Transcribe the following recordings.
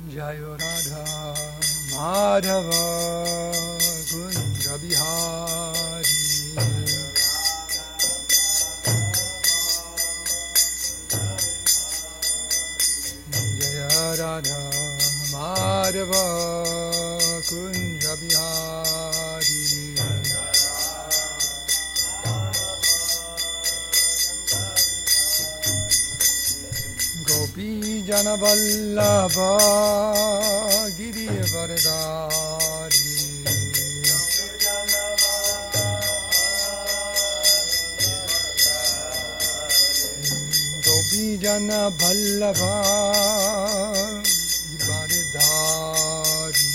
Jayo Radha Madhava Kunja Bihari Jaya Radha Madhava Kunja Bihari Gopi Jana Vallabha Giri Varadari Gopi Jana Vallabha Giri Varadari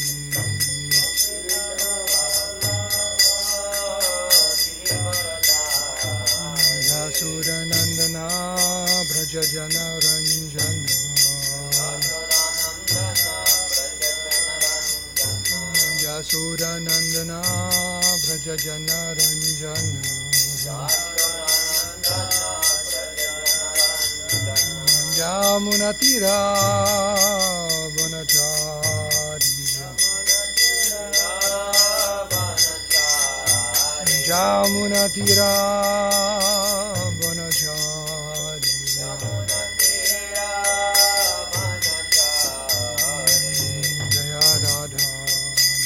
Yasura Nandana Braja Jana Ranjana Yasura Nandana Braja Jana Ranjana Yamuna Tira Vanachari Yamuna Tira Vanachari Jaya Radha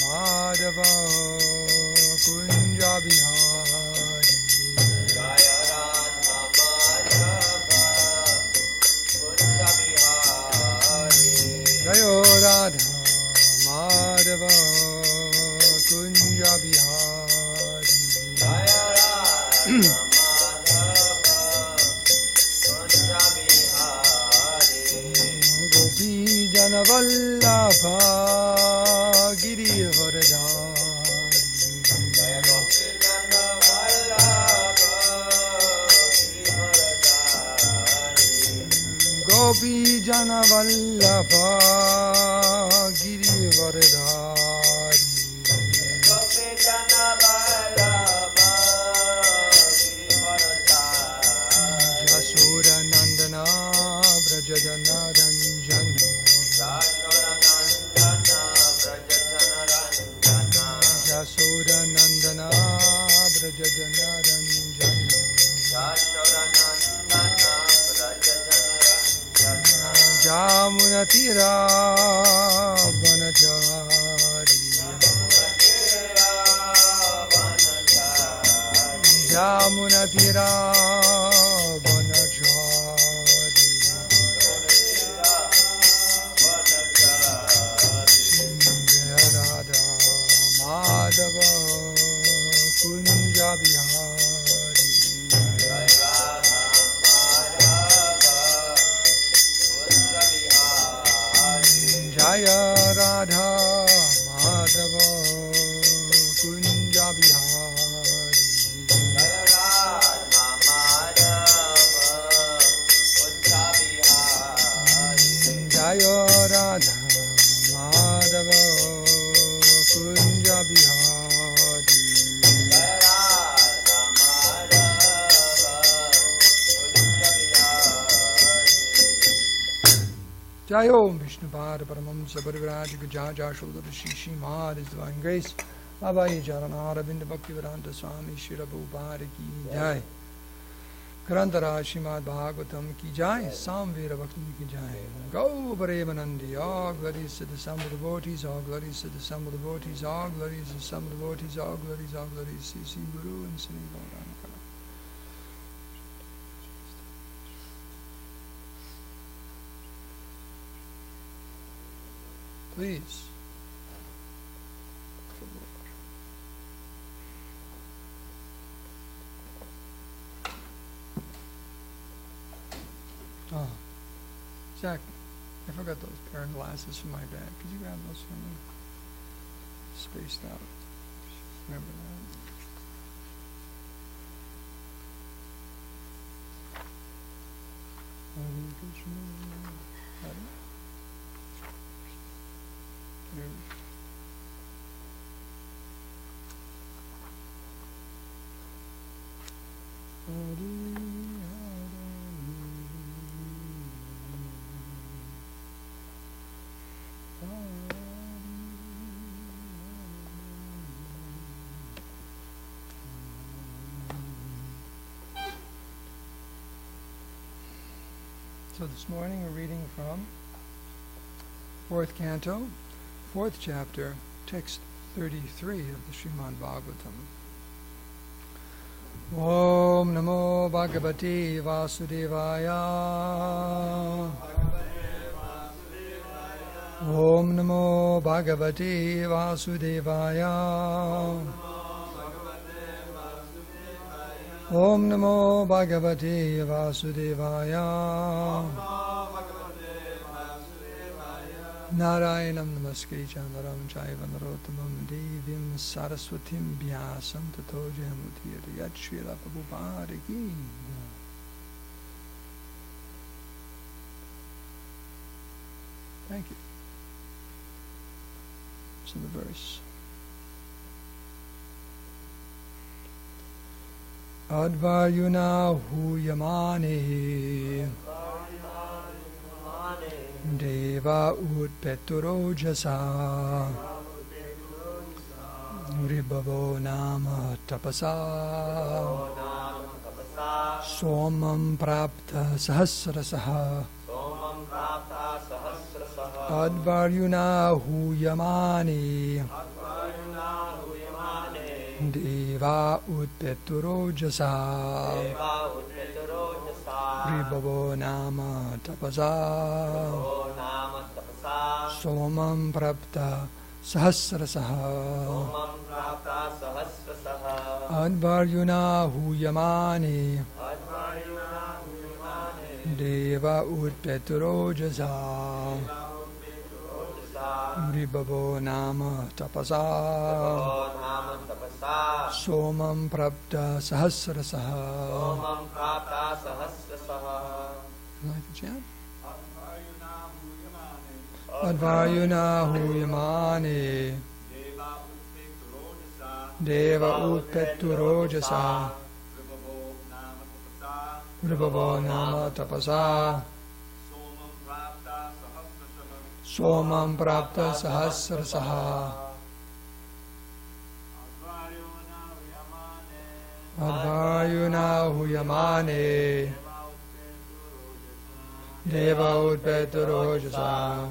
Madhava Kunja Bihari Jaya Radha Madhava Kunja Bihari Jaya Radha Madhava Kunja Bihari Jaya Radha Gopi Jana Vallabha Giri Varadari Jaya Gopi Jana Vallabha Giri Varadari Gopi Jana Vallabha Giri Varadari Gopi Jana Vallabha Giri Varadari Yasura Nandana Braja Jana Ranjana Yasura Nandana Braja Jana Ranjana Jamuna Tira Vanachari Jamuna Tira Vanachari Jaya Radha Madhava Kunja Bihari Jaya Radha Madhava Kunja Bihari Jaya Radha Madhava Kunja Bihari Jaya Radha Madhava Kunja Bihari Jaya Radha Madhava Kunja Bihari Jaya Radha Madhava Kunja Bihari Jai Om Vishnu Pada Paramamsa Parivraj Gaja Shodhara Shishi Mahad is divine grace Bhavayi Charanara Binda Bhaktivedanta Swami Shri Prabhupada Ki Jai Grantara Srimad Bhagavatam Ki Jai Samvera Bhakti Ki Jai Go Paremanandi All glories to the sum of the devotees All glories to the sum of the devotees All glories to the sum of the devotees All glories Sri Guru and Sri Gauranga Please. Oh, Jack, I forgot those pair of glasses from my bag. Could you grab those for me? Spaced out. Remember that. Hare Krishna. Hare. Here. So this morning we're reading from 4th Canto, 4th chapter, text 33 of the srimadbhagavatam. Om Namo Bhagavate Vasudevaya. Om Namo Bhagavate Vasudevaya. Om Namo Bhagavate Vasudevaya. Narayanam Namaskricha Naram Chaiva Narottamam Devim Saraswatim Vyasam Tato Jayamutir Yat Srila Prabhupada Ki. Thank you. So the verse. Advayuna huyamane Deva utpeturo jasa Ribhavo nama tapasa Somam prapta sahasrasaha Advaryuna huyamane Deva utpeturo jasa Ribhavo nama tapasa Somam prapta sahasrasaha Advaryuna huyamane Deva utpeturo jasa Ribhavo nama tapasa Somam prapta sahasrasaha. You like the chant? Advayuna huyamane Deva utpeturo jasa Ribhavo nama tapasa Somam prapta sahasrasaha Advayuna huyamane Deva utpeturo jasa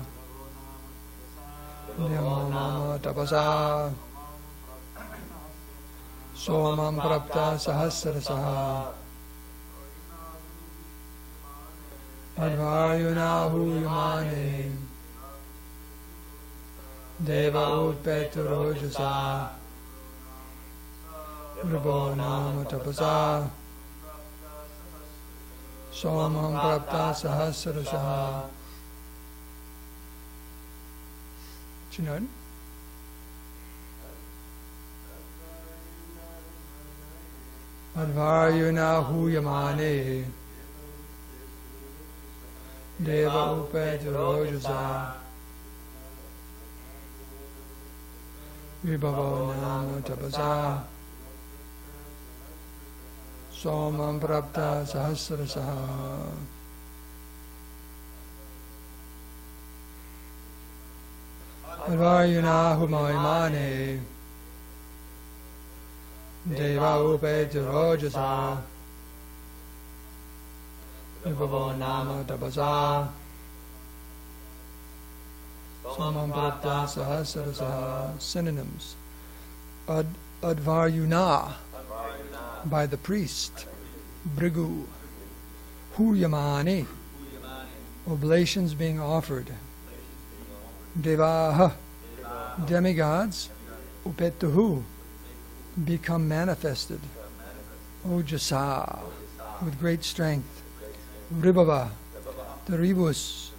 Ribhavo nama tapasa Somam prapta sahasrasaha Advayuna huyamane Deva utpeturo jasa Prabhu nama tapasa Somam prapta sahasrasaha. Chinod? Advayuna huyamane Deva utpeturo jasa Ribhavo nama tapasa Somam prapta sahasrasaha. Advayuna huyamane Deva utpeturo jasa Ribhavo nama tapasa Somam prapta sahasrasaha. Synonyms. Advaryuna, by the priest. Bhrigu. Huyamane, oblations being offered. Devaha, demigods. Upetuhu, become manifested. Ojasa, with great strength. Ribhava, the ribus.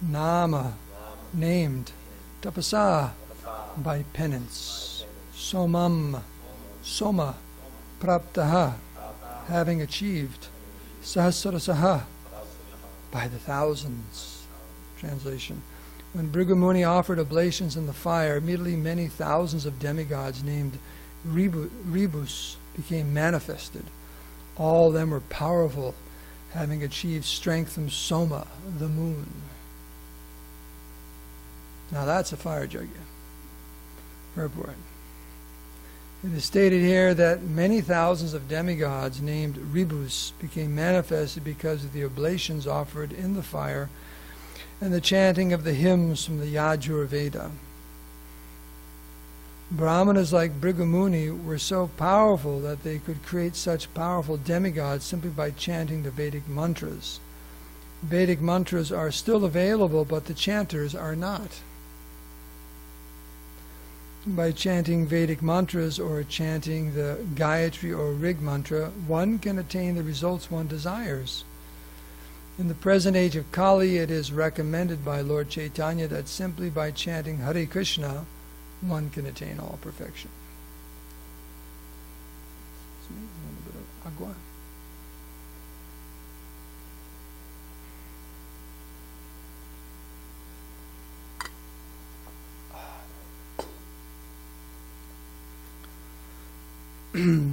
Nama, named. Tapasa, by penance. Somam, soma, praptaha, having achieved. Sahasrasaha, by the thousands. Translation. When Bhrigu Muni offered oblations in the fire, immediately many thousands of demigods named Ribus became manifested. All of them were powerful, having achieved strength from Soma, the moon. Now that's a fire yajna. Purport. It is stated here that many thousands of demigods named Ribhus became manifested because of the oblations offered in the fire and the chanting of the hymns from the Yajur Veda. Brahmanas like Bhrigu were so powerful that they could create such powerful demigods simply by chanting the Vedic mantras. Vedic mantras are still available, but the chanters are not. By chanting Vedic mantras or chanting the Gayatri or Rig mantra, one can attain the results one desires. In the present age of Kali, it is recommended by Lord Chaitanya that simply by chanting Hare Krishna, one can attain all perfection. A little bit of agua.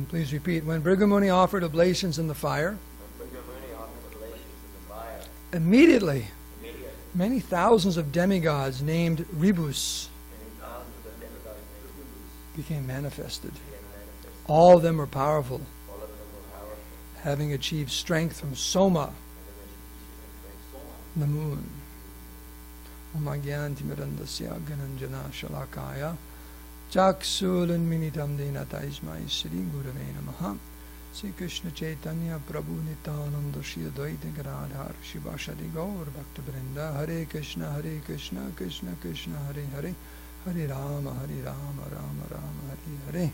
Please repeat. When Bhrigu offered oblations in the fire, immediately many thousands of demigods named Ribhus became manifested. All of them were powerful, having achieved strength from Soma, the moon. Omagyantimirandasya gananjana shalakaya Chaksulan minitam denataismai Sri Gurave Namaha. Sri Krishna Chaitanya Prabhu Nityananda Shri Advaita Gadadhar Shivashadi Gaur Bhakta Vrinda. Hare Krishna Krishna Krishna Hare Hare Hare Rama Rama Rama Hare Hare.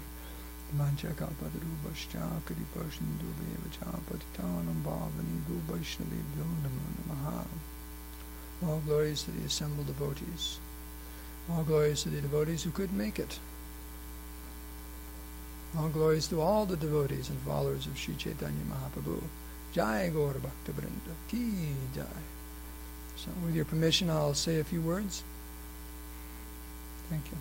Manchakapadrubhascha Kriparsindhubevacha Patitanam Bhavani Vaishnavebhyo Namo Namaha. All glories to the assembled devotees. All glories to the devotees who couldn't make it. All glories to all the devotees and followers of Sri Chaitanya Mahaprabhu. Jai Gaur Bhakta Vrinda Ki Jai. So with your permission, I'll say a few words. Thank you.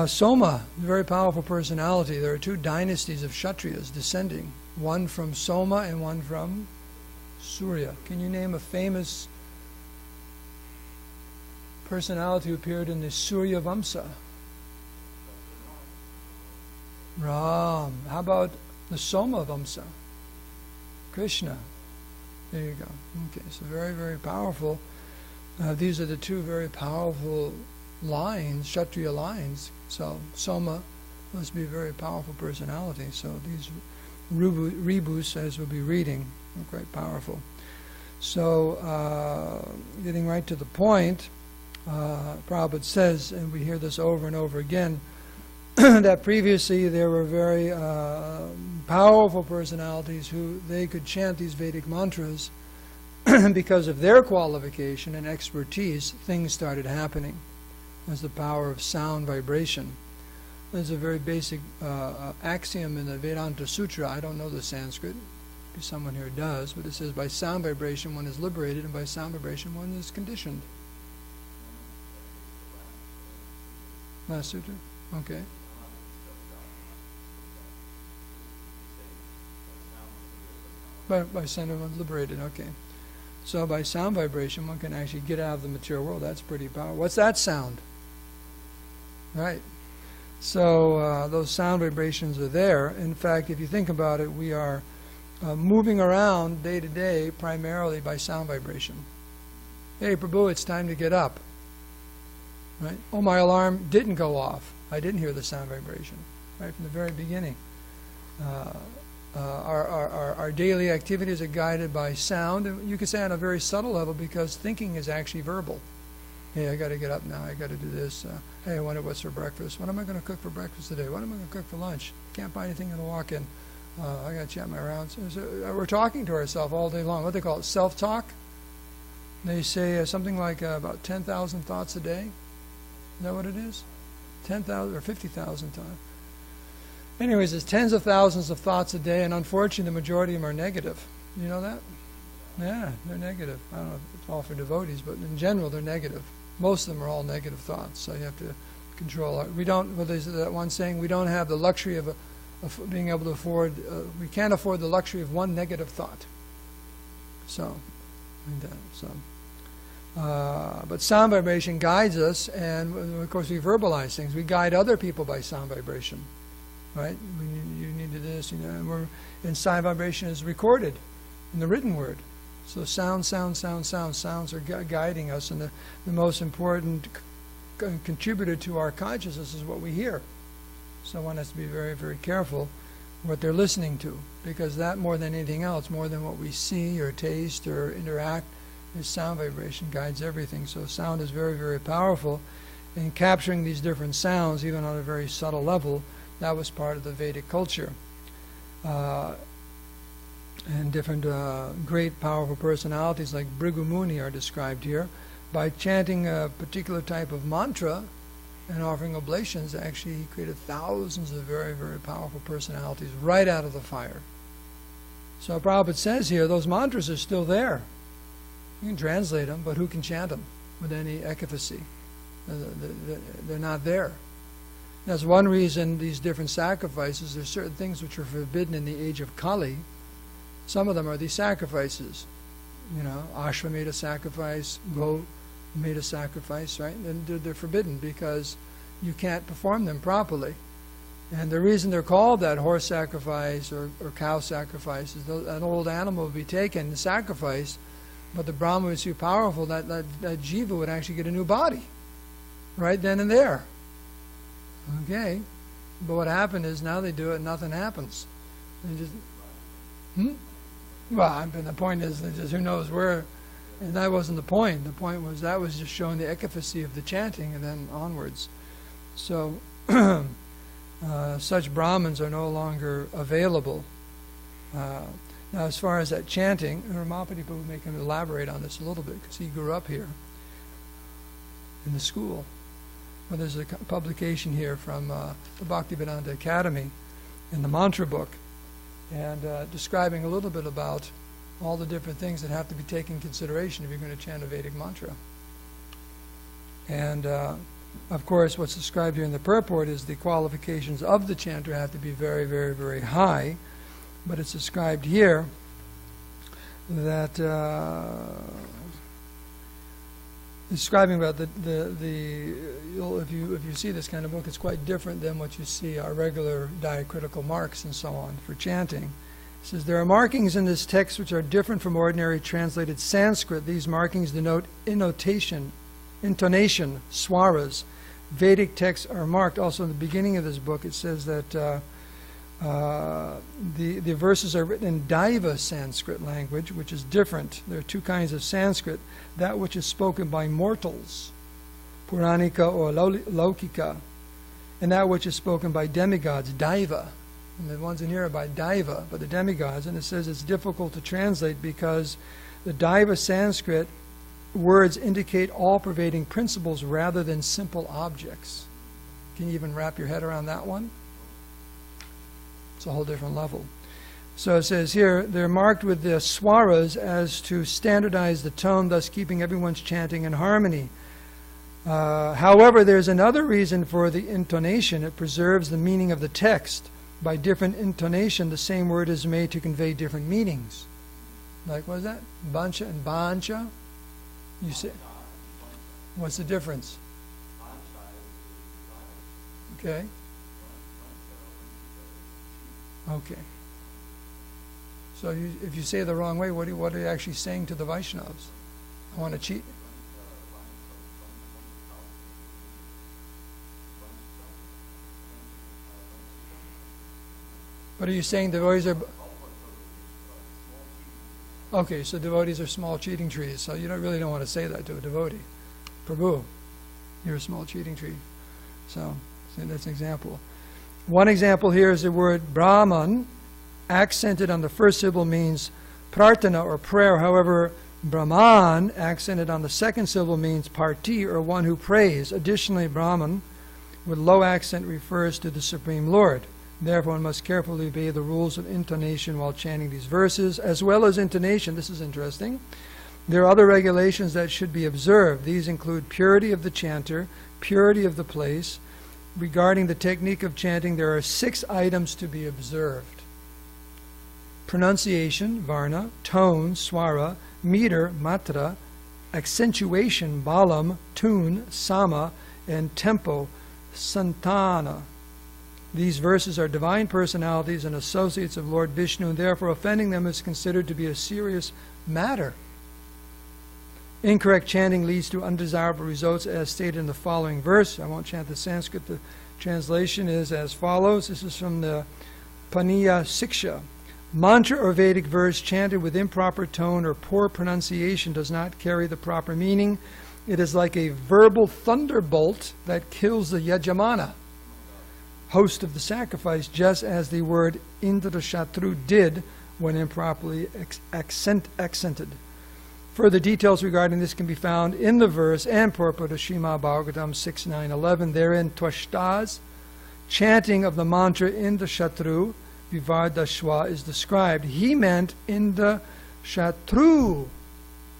Soma, a very powerful personality. There are two dynasties of Kshatriyas descending. One from Soma and one from Surya. Can you name a famous personality who appeared in the Surya Vamsa? Ram. How about the Soma Vamsa? Krishna. There you go. Okay, so very, very powerful. These are the two very powerful lines, Kshatriya lines. So Soma must be a very powerful personality. So these Ribhus, as we'll be reading, are quite powerful. So getting right to the point, Prabhupada says, and we hear this over and over again, that previously there were very powerful personalities who they could chant these Vedic mantras. Because of their qualification and expertise, things started happening. There's the power of sound vibration. There's a very basic axiom in the Vedanta Sutra. I don't know the Sanskrit. Maybe someone here does, but it says by sound vibration one is liberated, and by sound vibration one is conditioned. Last sutra? Okay. By sound one liberated, okay. So by sound vibration one can actually get out of the material world. That's pretty powerful. What's that sound? Right. So those sound vibrations are there. In fact, if you think about it, we are moving around day to day primarily by sound vibration. Hey, Prabhu, it's time to get up. Right? Oh, my alarm didn't go off. I didn't hear the sound vibration. Right from the very beginning. Our daily activities are guided by sound, and you could say on a very subtle level because thinking is actually verbal. Hey, I got to get up now. I got to do this. Hey, I wonder what's for breakfast. What am I going to cook for breakfast today? What am I going to cook for lunch? Can't buy anything in the walk-in. I got to chat my rounds. So, we're talking to ourselves all day long. What they call it, self-talk. They say something like about 10,000 thoughts a day. Is that what it is? 10,000 or 50,000 times. Anyways, there's tens of thousands of thoughts a day, and unfortunately the majority of them are negative. You know that? Yeah, they're negative. I don't know if it's all for devotees, but in general they're negative. Most of them are all negative thoughts, so you have to control it. We don't, well, there's that one saying, we don't have the luxury of being able to afford, we can't afford the luxury of one negative thought. So, like that. But sound vibration guides us, and of course we verbalize things. We guide other people by sound vibration. right? You need to do this, and psi vibration is recorded in the written word. So sounds are guiding us, and the most important contributor to our consciousness is what we hear. So one has to be very, very careful what they're listening to, because that, more than anything else, more than what we see or taste or interact, is sound vibration guides everything. So sound is very, very powerful. And capturing these different sounds, even on a very subtle level, that was part of the Vedic culture. And different great, powerful personalities like Bhrigu Muni are described here. By chanting a particular type of mantra and offering oblations, actually he created thousands of very, very powerful personalities right out of the fire. So Prabhupada says here, those mantras are still there. You can translate them, but who can chant them with any efficacy? They're not there. That's one reason these different sacrifices, there's certain things which are forbidden in the age of Kali. Some of them are these sacrifices. Ashwamedha sacrifice, Go-meda sacrifice, right? And they're forbidden because you can't perform them properly. And the reason they're called that, horse sacrifice or cow sacrifice, is an old animal would be taken and sacrificed, but the Brahma was too powerful that jiva would actually get a new body right then and there. Okay, but what happened is now they do it and nothing happens. They just, Well, the point is, just who knows where, and that wasn't the point. The point was that was just showing the efficacy of the chanting and then onwards. So such Brahmins are no longer available. Now, as far as that chanting, Ramapati Prabhu may can elaborate on this a little bit because he grew up here in the school. Well, there's a publication here from the Bhaktivedanta Academy in the mantra book, and describing a little bit about all the different things that have to be taken into consideration if you're going to chant a Vedic mantra. And of course, what's described here in the purport is the qualifications of the chanter have to be very, very, very high. But it's described here that describing about if you see this kind of book, it's quite different than what you see our regular diacritical marks and so on for chanting. It says there are markings in this text which are different from ordinary translated Sanskrit. These markings denote intonation, swaras. Vedic texts are marked. Also in the beginning of this book it says that the verses are written in Daiva Sanskrit language, which is different. There are two kinds of Sanskrit. That which is spoken by mortals, Puranika or Laukika, and that which is spoken by demigods, Daiva. And the ones in here are by Daiva, by the demigods. And it says it's difficult to translate because the Daiva Sanskrit words indicate all-pervading principles rather than simple objects. Can you even wrap your head around that one? It's a whole different level. So it says here, they're marked with the swaras as to standardize the tone, thus keeping everyone's chanting in harmony. However, there's another reason for the intonation. It preserves the meaning of the text. By different intonation, the same word is made to convey different meanings. Like, what is that? Bancha and bancha? You say, what's the difference? Okay. Okay. So if you say it the wrong way, what are you actually saying to the Vaishnavas? I want to cheat? But are you saying devotees are... Okay, so devotees are small cheating trees, so you really don't want to say that to a devotee. Prabhu, you're a small cheating tree. So that's an example. One example here is the word Brahman, accented on the first syllable means prarthana or prayer. However, Brahman, accented on the second syllable, means parti or one who prays. Additionally, Brahman with low accent refers to the Supreme Lord. Therefore, one must carefully obey the rules of intonation while chanting these verses, as well as intonation. This is interesting. There are other regulations that should be observed. These include purity of the chanter, purity of the place. Regarding the technique of chanting, there are 6 items to be observed. Pronunciation, varna, tone, swara, meter, matra, accentuation, balam, tune, sama, and tempo, santana. These verses are divine personalities and associates of Lord Vishnu, and therefore offending them is considered to be a serious matter. Incorrect chanting leads to undesirable results as stated in the following verse. I won't chant the Sanskrit. The translation is as follows. This is from the Paniya Siksha. Mantra or Vedic verse chanted with improper tone or poor pronunciation does not carry the proper meaning. It is like a verbal thunderbolt that kills the Yajamana, host of the sacrifice, just as the word Indrashatru did when improperly accented. Further details regarding this can be found in the verse and purport of Srimad Bhagavatam 6.9.11. Therein, Twashta's chanting of the mantra Indrashatru Vivardashwa is described. He meant Indrashatru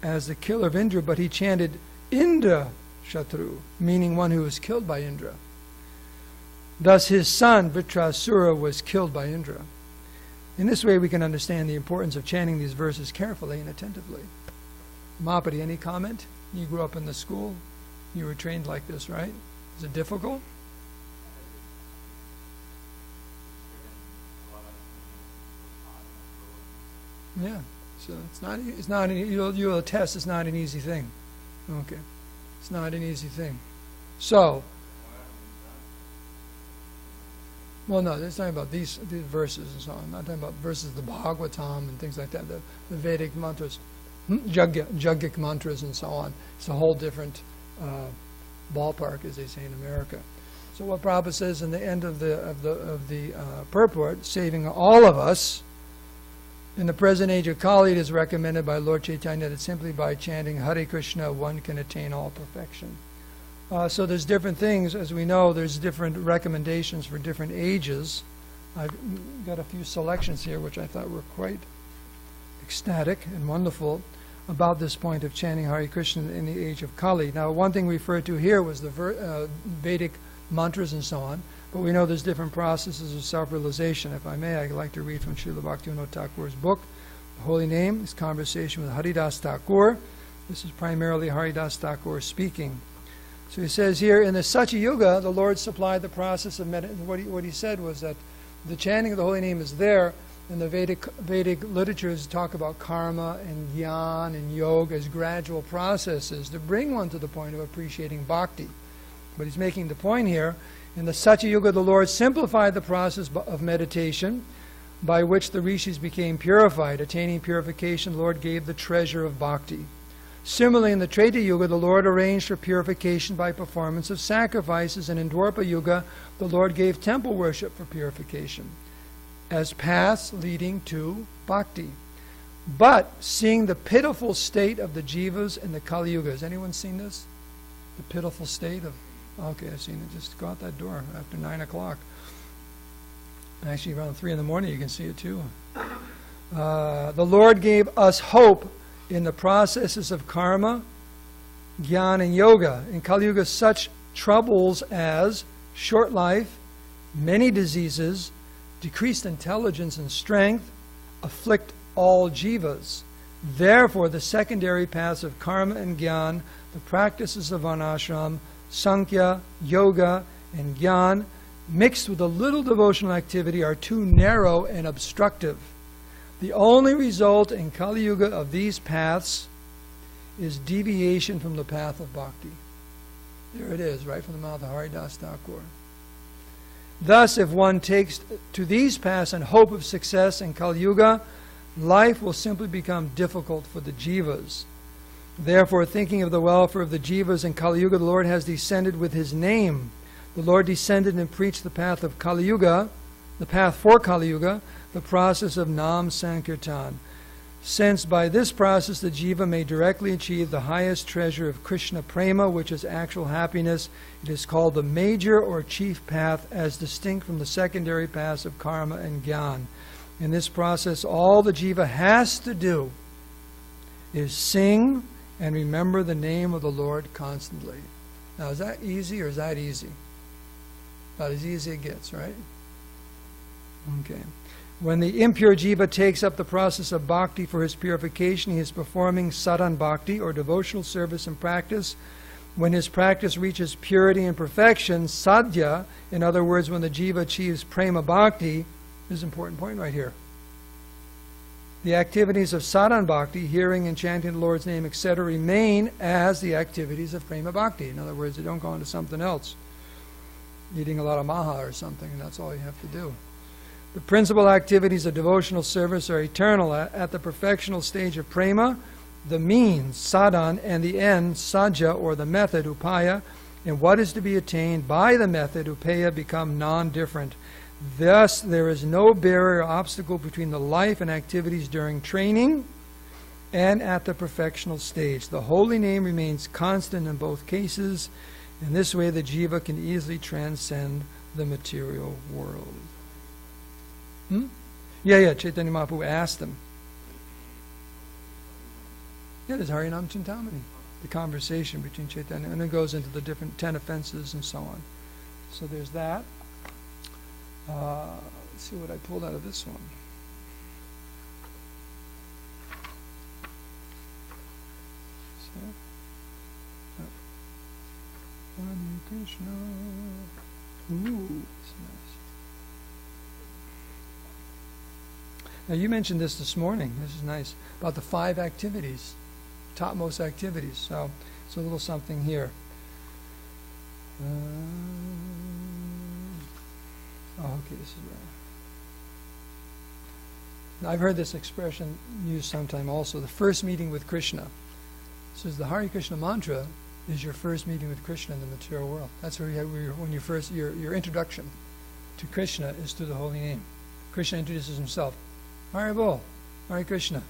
as the killer of Indra, but he chanted Indrashatru, meaning one who was killed by Indra. Thus his son Vritrasura was killed by Indra. In this way we can understand the importance of chanting these verses carefully and attentively. Mahapati, any comment? You grew up in the school. You were trained like this, right? Is it difficult? Yeah. So it's not you'll attest it's not an easy thing. Okay. It's not an easy thing. So, well, no, they're talking about these verses and so on. I'm not talking about verses of the Bhagavatam and things like that, the Vedic mantras, Jaggic mantras and so on. It's a whole different ballpark, as they say in America. So what Prabhupada says in the end of the purport, saving all of us, in the present age of Kali, it is recommended by Lord Chaitanya that simply by chanting Hare Krishna one can attain all perfection. So there's different things. As we know, there's different recommendations for different ages. I've got a few selections here which I thought were quite ecstatic and wonderful about this point of chanting Hare Krishna in the age of Kali. Now, one thing referred to here was the Vedic mantras and so on, but we know there's different processes of self-realization. If I may, I'd like to read from Srila Bhaktivinoda Thakur's book, The Holy Name, his conversation with Haridas Thakur. This is primarily Haridas Thakur speaking. So he says here, in the Satya Yuga, the Lord supplied the process of meditation. What he said was that the chanting of the Holy Name is there, and the Vedic literatures talk about karma and jnana and yoga as gradual processes to bring one to the point of appreciating bhakti. But he's making the point here, in the Satya Yuga, the Lord simplified the process of meditation by which the rishis became purified. Attaining purification, the Lord gave the treasure of bhakti. Similarly, in the Treta Yuga, the Lord arranged for purification by performance of sacrifices, and in Dwapara Yuga, the Lord gave temple worship for purification as paths leading to bhakti. But seeing the pitiful state of the jivas in the Kali Yuga, has anyone seen this? The pitiful state of, okay, I've seen it. Just go out that door after 9 o'clock. Actually, around 3 in the morning, you can see it too. The Lord gave us hope in the processes of karma, jnana, and yoga. In Kali Yuga, such troubles as short life, many diseases, decreased intelligence and strength afflict all jivas. Therefore, the secondary paths of karma and jnana, the practices of varnashram, sankhya, yoga, and jnana, mixed with a little devotional activity, are too narrow and obstructive. The only result in Kali Yuga of these paths is deviation from the path of bhakti. There it is, right from the mouth of Haridas Thakur. Thus, if one takes to these paths in hope of success in Kali Yuga, life will simply become difficult for the jivas. Therefore, thinking of the welfare of the jivas in Kali Yuga, the Lord has descended with his name. The Lord descended and preached the path of Kali Yuga, the path for Kali Yuga, the process of Nam Sankirtan. Since by this process the jiva may directly achieve the highest treasure of Krishna Prema, which is actual happiness, it is called the major or chief path, as distinct from the secondary paths of karma and jnana. In this process, all the jiva has to do is sing and remember the name of the Lord constantly. Now, is that easy or is that easy? About as easy as it gets, right? Okay. When the impure jiva takes up the process of bhakti for his purification, he is performing sadhan bhakti, or devotional service and practice, When his practice reaches purity and perfection, sadhya, in other words, when the jiva achieves prema bhakti, this is an important point right here. The activities of sadhana bhakti, hearing and chanting the Lord's name, etc., remain as the activities of prema bhakti. In other words, they don't go on to something else. Eating a lot of maha or something, and that's all you have to do. The principal activities of devotional service are eternal. At the perfectional stage of prema, the means, sadhan, and the end, sajja, or the method, upaya, and what is to be attained by the method, upaya, become non-different. Thus, there is no barrier or obstacle between the life and activities during training and at the perfectional stage. The holy name remains constant in both cases. In this way, the jiva can easily transcend the material world. Yeah, Chaitanya Mahaprabhu asked them. Yeah, there's Harinam Chintamani, the conversation between Chaitanya, and it goes into the different 10 offenses and so on. So there's that. Let's see what I pulled out of this one. Hare Krishna. Ooh, that's nice. Now you mentioned this morning. This is nice about the 5 activities, topmost activities. So it's a little something here. Okay, this is right. I've heard this expression used sometime also. The first meeting with Krishna. So the Hare Krishna mantra is your first meeting with Krishna in the material world. That's where when you first your introduction to Krishna is through the holy name. Krishna introduces himself. Hare Bol, Hare Krishna.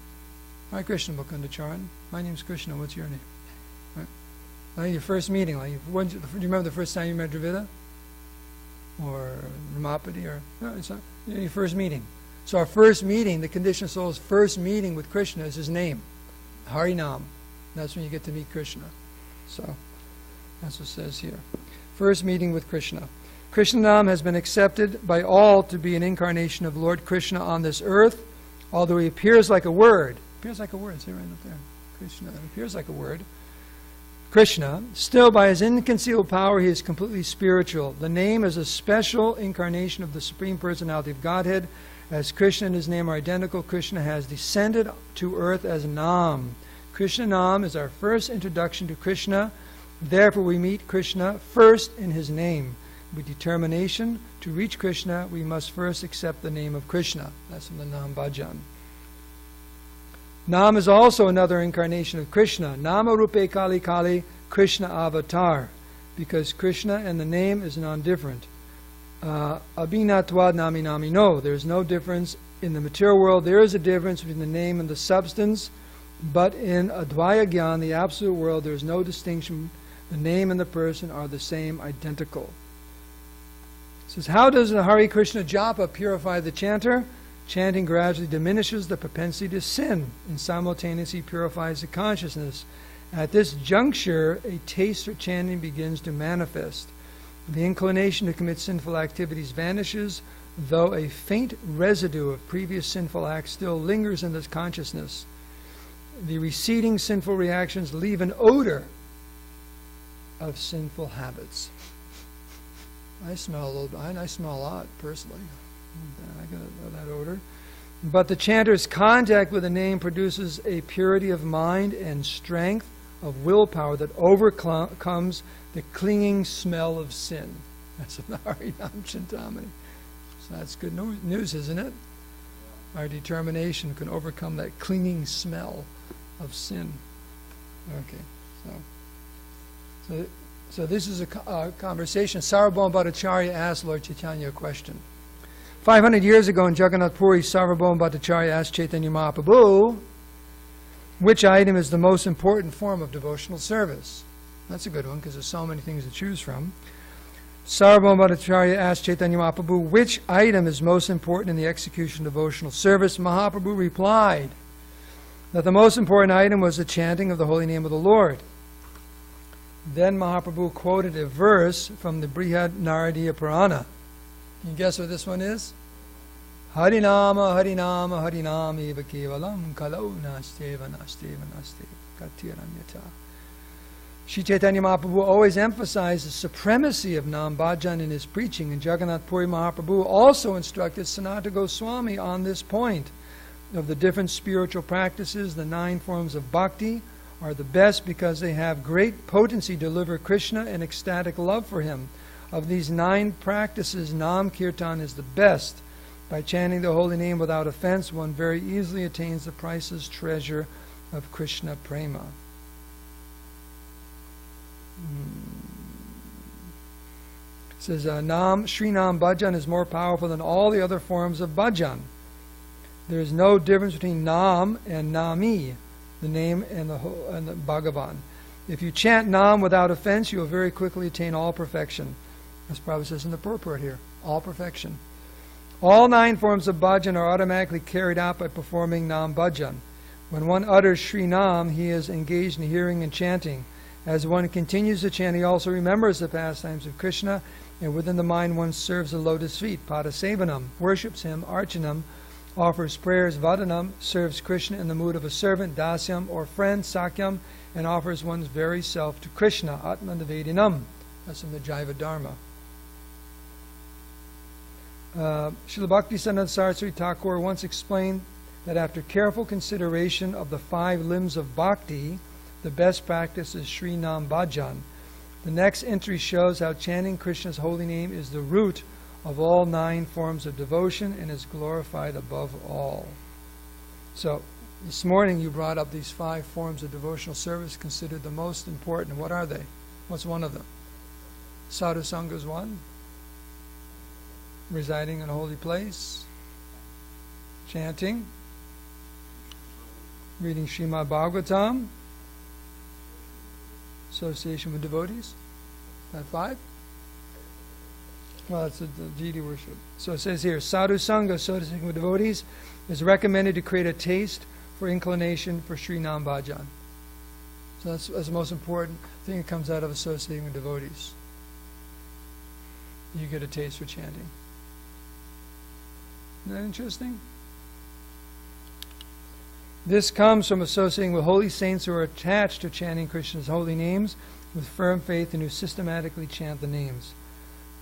Hare Krishna Mukunda Charan. My name's Krishna, what's your name? Right? Like your first meeting, do you remember the first time you met Dravida? Or Ramapati? Or no, it's not, your first meeting. So our first meeting, the conditioned soul's first meeting with Krishna is his name. Harinam. That's when you get to meet Krishna. So that's what it says here. First meeting with Krishna. Krishnanam has been accepted by all to be an incarnation of Lord Krishna on this earth, although he appears like a word. Appears like a word. See right up there. Krishna appears like a word. Krishna, still by his inconceivable power, he is completely spiritual. The name is a special incarnation of the Supreme Personality of Godhead. As Krishna and his name are identical, Krishna has descended to earth as Nam. Krishna Nam is our first introduction to Krishna. Therefore, we meet Krishna first in his name. With determination to reach Krishna, we must first accept the name of Krishna. That's from the Nam Bhajan. Nam is also another incarnation of Krishna. Nama Rupe Kali Kali, Krishna Avatar. Because Krishna and the name is non-different. Abhinatvad Nami Nami. No, there is no difference. In the material world, there is a difference between the name and the substance. But in Advaya Gyan, the absolute world, there is no distinction. The name and the person are the same, identical. It says, how does the Hare Krishna japa purify the chanter? Chanting gradually diminishes the propensity to sin and simultaneously purifies the consciousness. At this juncture, a taste for chanting begins to manifest. The inclination to commit sinful activities vanishes, though a faint residue of previous sinful acts still lingers in the consciousness. The receding sinful reactions leave an odor of sinful habits. I smell a little. I smell a lot personally. I got that odor. But the chanter's contact with the name produces a purity of mind and strength of willpower that overcomes the clinging smell of sin. That's the Harinam Chintamani. So that's good news, isn't it? Our determination can overcome that clinging smell of sin. Okay, so this is a conversation. Sarvabhauma Bhattacharya asked Lord Chaitanya a question. 500 years ago in Jagannath Puri, Sarvabhauma Bhattacharya asked Chaitanya Mahaprabhu, which item is the most important form of devotional service? That's a good one because there's so many things to choose from. Sarvabhauma Bhattacharya asked Chaitanya Mahaprabhu, which item is most important in the execution of devotional service? Mahaprabhu replied that the most important item was the chanting of the holy name of the Lord. Then Mahaprabhu quoted a verse from the Brihad Naradiya Purana. Can you guess what this one is? Harinama, Harinama, Harinama, Eva Kevalam, Kalau Nasteva, Nasteva, Nasteva, Katiranyata. Sri Chaitanya Mahaprabhu always emphasized the supremacy of Nam Bhajan in his preaching, and Jagannath Puri Mahaprabhu also instructed Sanatana Goswami on this point. Of the different spiritual practices, the 9 forms of bhakti are the best because they have great potency to deliver Krishna and ecstatic love for him. Of these 9 practices, Nam Kirtan is the best. By chanting the holy name without offense, one very easily attains the priceless treasure of Krishna Prema. It says, Sri Nam Bhajan is more powerful than all the other forms of bhajan. There is no difference between Nam and Nami, the name and the Bhagavan. If you chant Nam without offense, you will very quickly attain all perfection. As Prabhu says in the purport here, all perfection. All 9 forms of bhajan are automatically carried out by performing Nam Bhajan. When one utters Sri Nam, he is engaged in hearing and chanting. As one continues to chant, he also remembers the pastimes of Krishna, and within the mind one serves the lotus feet, Pada Sevanam, worships him, Archanam, offers prayers, Vadanam, serves Krishna in the mood of a servant, Dasyam, or friend, Sakyam, and offers one's very self to Krishna, Atmanavedinam. That's from the Jaiva Dharma. Srila Bhaktisiddhanta Saraswati Thakur once explained that after careful consideration of the 5 limbs of bhakti, the best practice is Sri Nam Bhajan. The next entry shows how chanting Krishna's holy name is the root of all 9 forms of devotion and is glorified above all. So, this morning you brought up these 5 forms of devotional service considered the most important. What are they? What's one of them? Sadhu Sangha is one. Residing in a holy place. Chanting. Reading Srimad Bhagavatam. Association with devotees. Is that 5? Well, that's the deity worship. So it says here, Sadhu Sangha, associating with devotees, is recommended to create a taste for inclination for Sri Nam Bhajan. So that's the most important thing that comes out of associating with devotees. You get a taste for chanting. Isn't that interesting? This comes from associating with holy saints who are attached to chanting Krishna's holy names with firm faith and who systematically chant the names.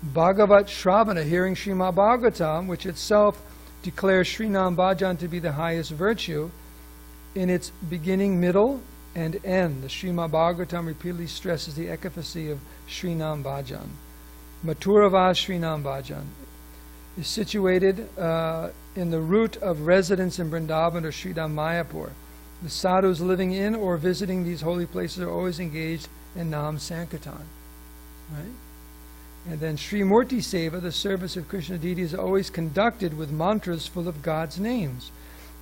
Bhagavat Shravana, hearing Srimad Bhagavatam, which itself declares Sri Nam Bhajan to be the highest virtue, in its beginning, middle, and end. The Srimad Bhagavatam repeatedly stresses the efficacy of Sri Nam Bhajan. Mathuravas Sri Nam Bhajan is situated in the route of residence in Vrindavan or Sridham Mayapur. The sadhus living in or visiting these holy places are always engaged in Nam Sankirtan. Right? And then Sri Murti Seva, the service of Krishna deity, is always conducted with mantras full of God's names.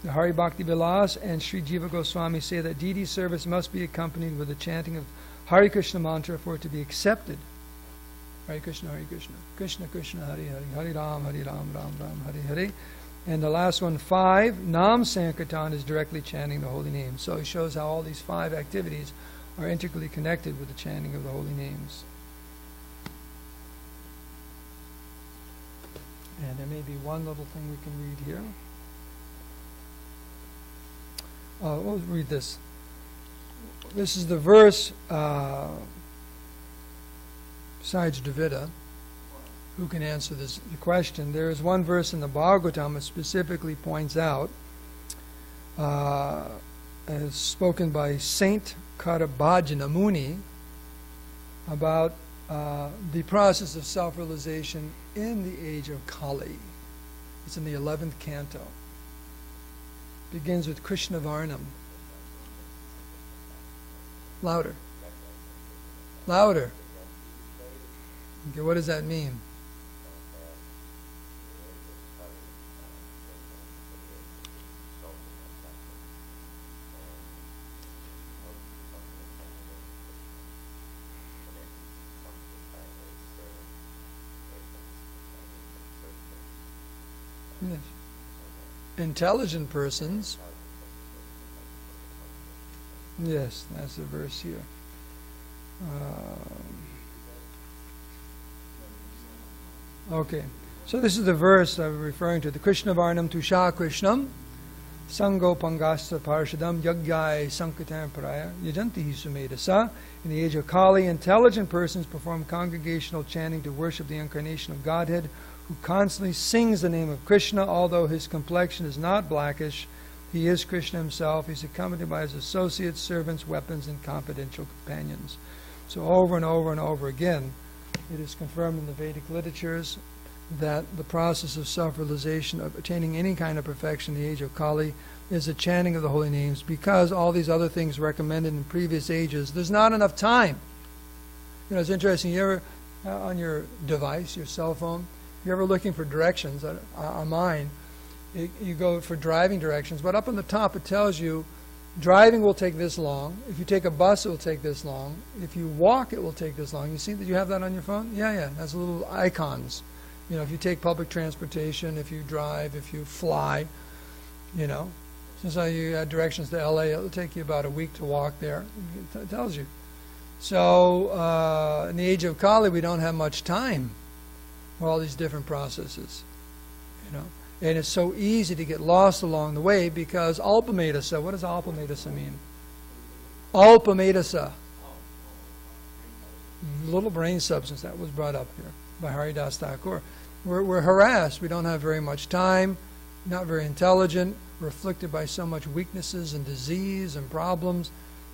The Hari Bhakti Vilas and Sri Jiva Goswami say that deity service must be accompanied with the chanting of Hare Krishna mantra for it to be accepted. Hare Krishna, Krishna Krishna, Hare Hare, Hare Ram, Ram Ram, Hare Hare. And the last one, 5, Nam Sankirtan, is directly chanting the holy names. So it shows how all these 5 activities are integrally connected with the chanting of the holy names. And there may be one little thing we can read here. We'll read this. This is the verse, besides Dravida, who can answer the question. There is one verse in the Bhagavatam that specifically points out, as spoken by Saint Karabhajana Muni, about the process of self-realization in the age of Kali. It's in the 11th canto. Begins with Krishna Varnam. Louder. Louder. Okay, what does that mean? Yes. Intelligent persons. Yes, that's the verse here. Okay, so this is the verse I'm referring to. The Krishna Varnam Tusha Krishnam Sango Pangasta Parshadam Yagyai Sankatam Paraya Yajanti Sumedasa. In the age of Kali, intelligent persons perform congregational chanting to worship the incarnation of Godhead, who constantly sings the name of Krishna, although his complexion is not blackish. He is Krishna himself. He's accompanied by his associates, servants, weapons, and confidential companions. So over and over and over again, it is confirmed in the Vedic literatures that the process of self-realization, of attaining any kind of perfection in the age of Kali, is the chanting of the holy names, because all these other things recommended in previous ages, there's not enough time. You know, it's interesting, you ever, on your device, your cell phone, you're ever looking for directions, on mine, you go for driving directions, but up on the top it tells you driving will take this long. If you take a bus, it will take this long. If you walk, it will take this long. You see that you have that on your phone? Yeah, that's little icons. You know, if you take public transportation, if you drive, if you fly, you know. So you had directions to LA, it'll take you about a week to walk there. It tells you. So in the age of Kali, we don't have much time for all these different processes, you know. And it's so easy to get lost along the way, because alpametasa, what does alpametasa mean? Alpametasa, little brain substance, that was brought up here by Haridas Thakur. We're harassed, we don't have very much time, not very intelligent, we're afflicted by so much weaknesses and disease and problems.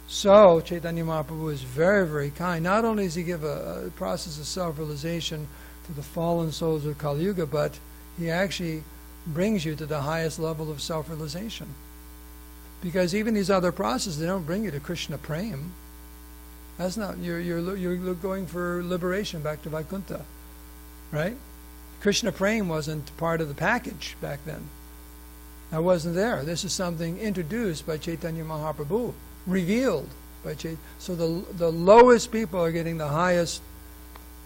So Chaitanya Mahaprabhu is very, very kind. Not only does he give a process of self-realization for the fallen souls of Kali Yuga, but he actually brings you to the highest level of self-realization. Because even these other processes, they don't bring you to Krishna Prem. That's not, you're going for liberation back to Vaikuntha, right? Krishna Prem wasn't part of the package back then. That wasn't there. This is something introduced by Chaitanya Mahaprabhu, revealed by Chaitanya. So the lowest people are getting the highest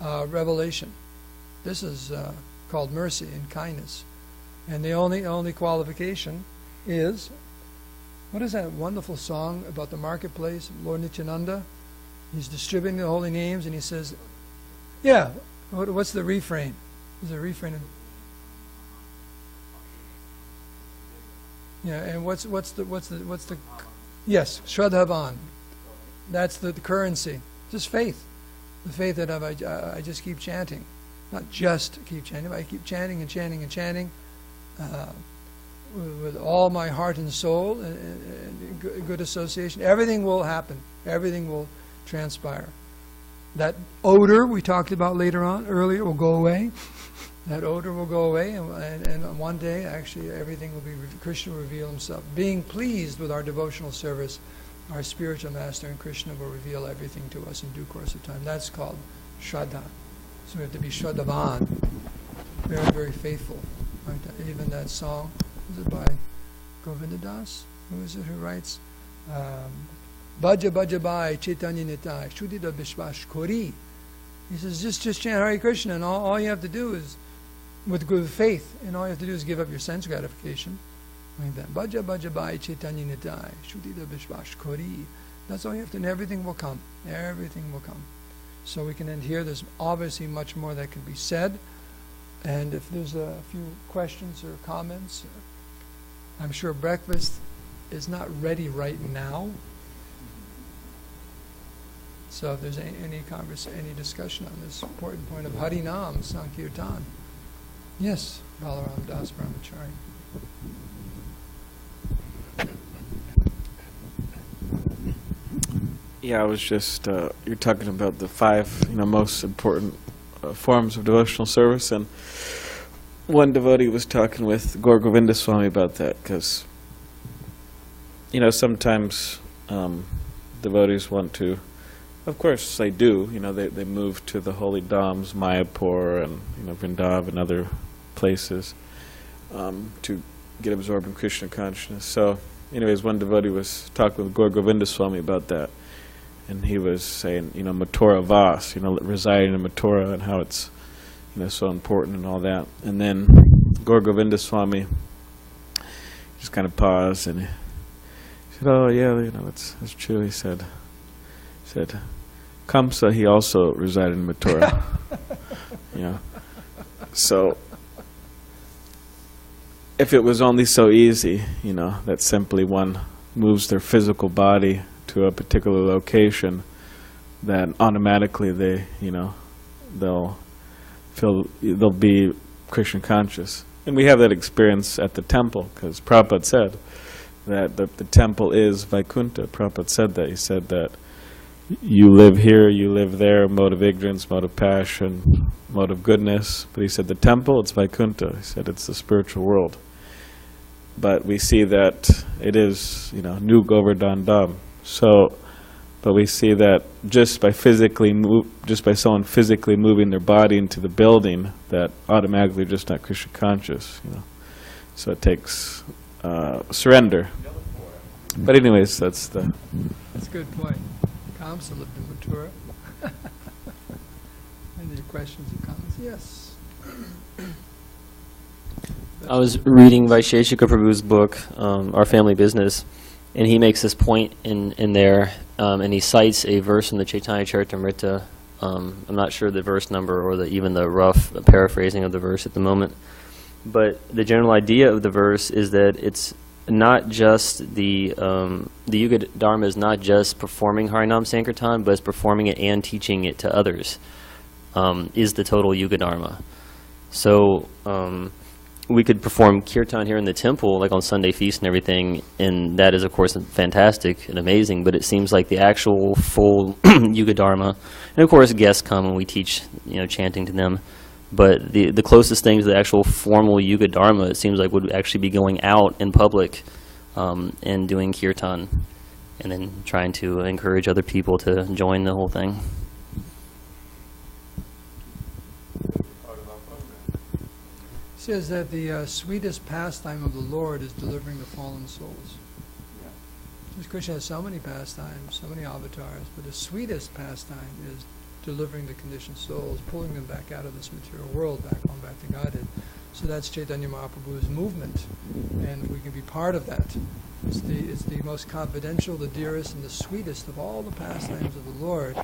revelation. This is called mercy and kindness. And the only qualification is, what is that wonderful song about the marketplace, Lord Nityananda? He's distributing the holy names, and he says, yeah, what's the refrain? Is there a refrain? Yeah, and what's the yes, Shraddhavan. That's the currency. Just faith. The faith that I just keep chanting. Not just keep chanting, but I keep chanting and chanting and chanting. With all my heart and soul and good association, everything will happen. Everything will transpire. That odor we talked about earlier will go away. That odor will go away, and one day, actually, everything will be, Krishna will reveal himself. Being pleased with our devotional service, our spiritual master and Krishna will reveal everything to us in due course of time. That's called Shraddha. So we have to be Shraddhavan, very, very faithful. Right? Even that song, is it by Govinda Das? Who is it who writes? Bhaja Bhaja Bhai Chaitanya Nitai Shudita Bishvash Kori. He says, just chant Hare Krishna, and all you have to do is, with good faith, and all you have to do is give up your sense gratification. Like that. Bhaja Bhaja Bhai Chaitanya Nitai Shudita Bishvash Kori. That's all you have to do, and everything will come. Everything will come. So we can end here. There's obviously much more that can be said. And if there's a few questions or comments, I'm sure breakfast is not ready right now. So if there's any discussion on this important point of Harinam Sankirtan. Yes, Balaram Das Brahmachari. Yeah, I was just, you're talking about the 5, most important forms of devotional service, and one devotee was talking with Gaur Govinda Swami about that, because, sometimes devotees want to, of course they do, they move to the holy dhams, Mayapur and Vrindavan and other places to get absorbed in Krishna consciousness. So anyways, one devotee was talking with Gaur Govinda Swami about that, and he was saying, Mathura Vas, residing in Mathura, and how it's, so important and all that. And then Gaur Govinda Swami just kind of paused, and he said, oh yeah, that's true. He said, Kamsa, he also resided in Mathura. So if it was only so easy, you know, that simply one moves their physical body to a particular location, that automatically they, you know, they'll be Krishna conscious. And we have that experience at the temple, because Prabhupada said that the temple is Vaikuntha. Prabhupada said that. He said that you live here, you live there, mode of ignorance, mode of passion, mode of goodness. But he said the temple, it's Vaikuntha. He said it's the spiritual world. But we see that it is, you know, Nu Govardhan Dham. So, but we see that just by someone physically moving their body into the building, that automatically just not Krishna conscious, you know. So it takes surrender. But anyways, that's a good point. Kamsa lived in Mathura. Any questions or comments? Yes. I was reading Vaisheshika Prabhu's book, Our Family Business, and he makes this point in there, and he cites a verse in the Chaitanya Charitamrita. I'm not sure the verse number or even the rough paraphrasing of the verse at the moment, but the general idea of the verse is that it's not just the Yuga Dharma is not just performing Harinam Sankirtan, but it's performing it and teaching it to others, is the total Yuga Dharma. So we could perform kirtan here in the temple, like on Sunday feast and everything, and that is, of course, fantastic and amazing, but it seems like the actual full Yuga Dharma, and of course guests come and we teach, you know, chanting to them, but the closest thing to the actual formal Yuga Dharma, it seems like, would actually be going out in public and doing kirtan, and then trying to encourage other people to join the whole thing. Says that the sweetest pastime of the Lord is delivering the fallen souls. Because Krishna has so many pastimes, so many avatars, but the sweetest pastime is delivering the conditioned souls, pulling them back out of this material world, back to Godhead. So that's Chaitanya Mahaprabhu's movement, and we can be part of that. It's the most confidential, the dearest, and the sweetest of all the pastimes of the Lord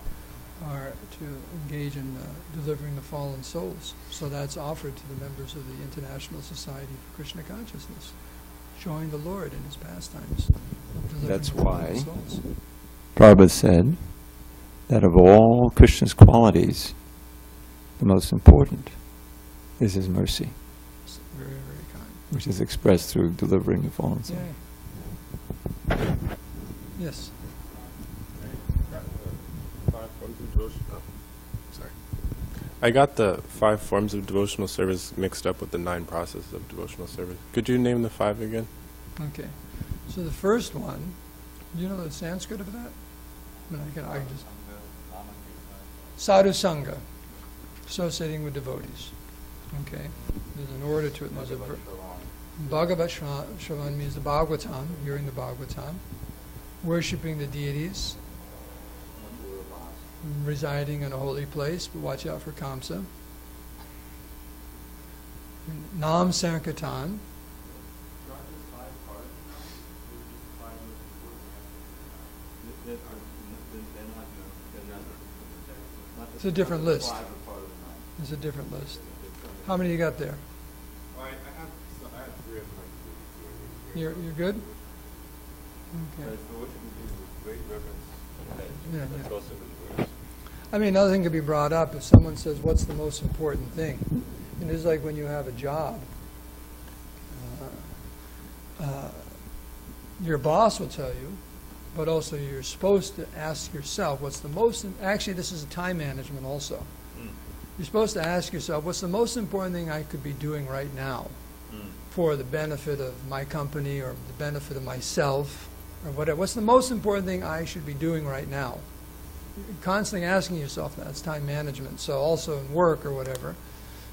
are to engage in delivering the fallen souls. So that's offered to the members of the International Society for Krishna Consciousness. Join the Lord in his pastimes. That's why Prabhupada said that of all Krishna's qualities, the most important is his mercy. Very, very kind. Which is expressed through delivering the fallen soul. Yeah. Yes. I got the 5 forms of devotional service mixed up with the 9 processes of devotional service. Could you name the 5 again? Okay. So the first one, do you know the Sanskrit of that? I can just... Sadhu Sangha, associating with devotees. Okay. There's an order to it. There's a Bhagavat means the Bhagavatam, hearing the Bhagavatam, worshipping the deities, residing in a holy place, but watch out for Kamsa. Nam Sankirtan. It's a different list. It's a different list. How many you got there? I have 3 of them. You're good? Okay. Yeah. I mean, another thing could be brought up if someone says, what's the most important thing? And it's like when you have a job. Your boss will tell you, but also you're supposed to ask yourself, what's the most... Actually, this is time management also. You're supposed to ask yourself, what's the most important thing I could be doing right now for the benefit of my company or the benefit of myself or whatever? What's the most important thing I should be doing right now? You're constantly asking yourself that. It's time management. So also in work or whatever.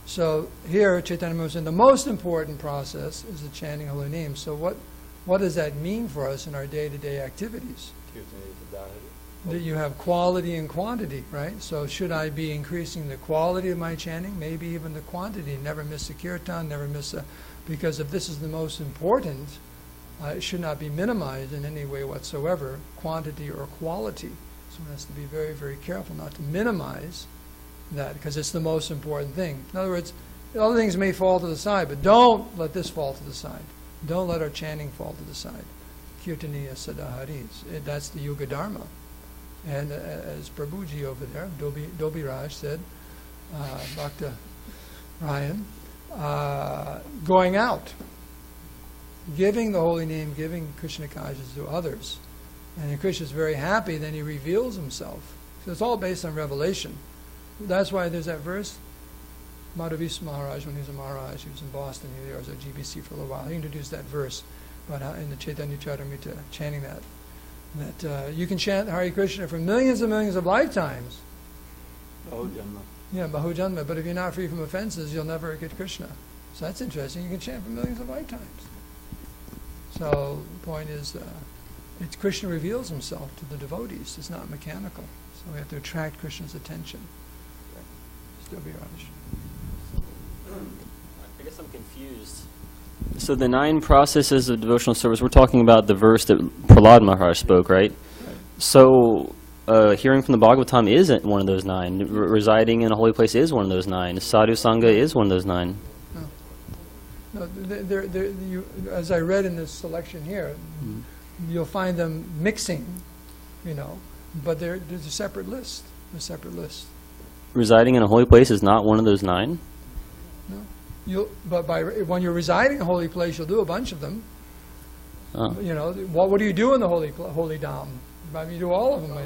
So here, Chaitanya Mahaprabhu said the most important process is the chanting holy names. So what does that mean for us in our day-to-day activities? That you have quality and quantity, right? So should I be increasing the quality of my chanting? Maybe even the quantity. Never miss a kirtan, never miss a... Because if this is the most important, it should not be minimized in any way whatsoever, quantity or quality. So one has to be very, very careful not to minimize that, because it's the most important thing. In other words, other things may fall to the side, but don't let this fall to the side. Don't let our chanting fall to the side. Kirtaniya Sadaharis. That's the Yuga Dharma. And as Prabhuji over there, Dobi Raj said, Bhakta Ryan, going out, giving the holy name, giving Krishna consciousness to others. And then Krishna's very happy, then he reveals himself. So it's all based on revelation. That's why there's that verse, Madhavis Maharaj, when he was a Maharaj, he was in Boston, he was at GBC for a little while. He introduced that verse about how in the Chaitanya Charitamrita, chanting that you can chant Hare Krishna for millions and millions of lifetimes. Yeah, Bahujanma. But if you're not free from offenses, you'll never get Krishna. So that's interesting. You can chant for millions of lifetimes. So the point is, it's Krishna reveals himself to the devotees. It's not mechanical. So we have to attract Krishna's attention. Still be Raj. I guess I'm confused. So the 9 processes of devotional service, we're talking about the verse that Prahlad Maharaj spoke, right? So hearing from the Bhagavatam isn't one of those 9. Residing in a holy place is one of those 9. Sadhu Sangha is one of those 9. No, as I read in this selection here, you'll find them mixing, but there's a separate list. Residing in a holy place is not one of those 9? No. But when you're residing in a holy place, you'll do a bunch of them. Oh. What do you do in the holy dham? I mean, you do all of them.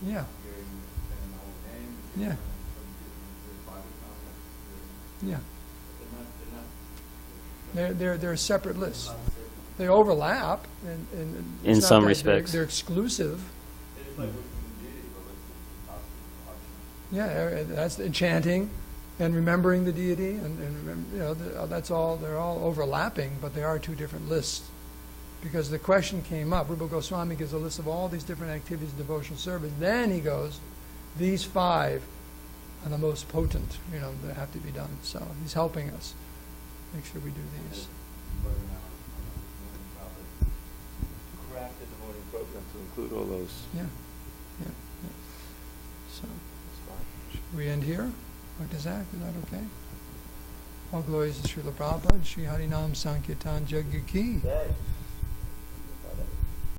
Yeah. Yeah. Yeah. They're separate lists. They overlap, and in some respects, they're exclusive. Yeah, that's chanting and remembering the deity, and that's all. They're all overlapping, but they are 2 different lists. Because the question came up, Rupa Goswami gives a list of all these different activities of devotional service. Then he goes, these 5 are the most potent, that have to be done. So he's helping us make sure we do these. Craft the devoting program to include all those. Yeah. So, should we end here? Dr. Zach, is that okay? All glories to Srila Prabhupada, Sri Harinam Sankirtan Jagya Ki.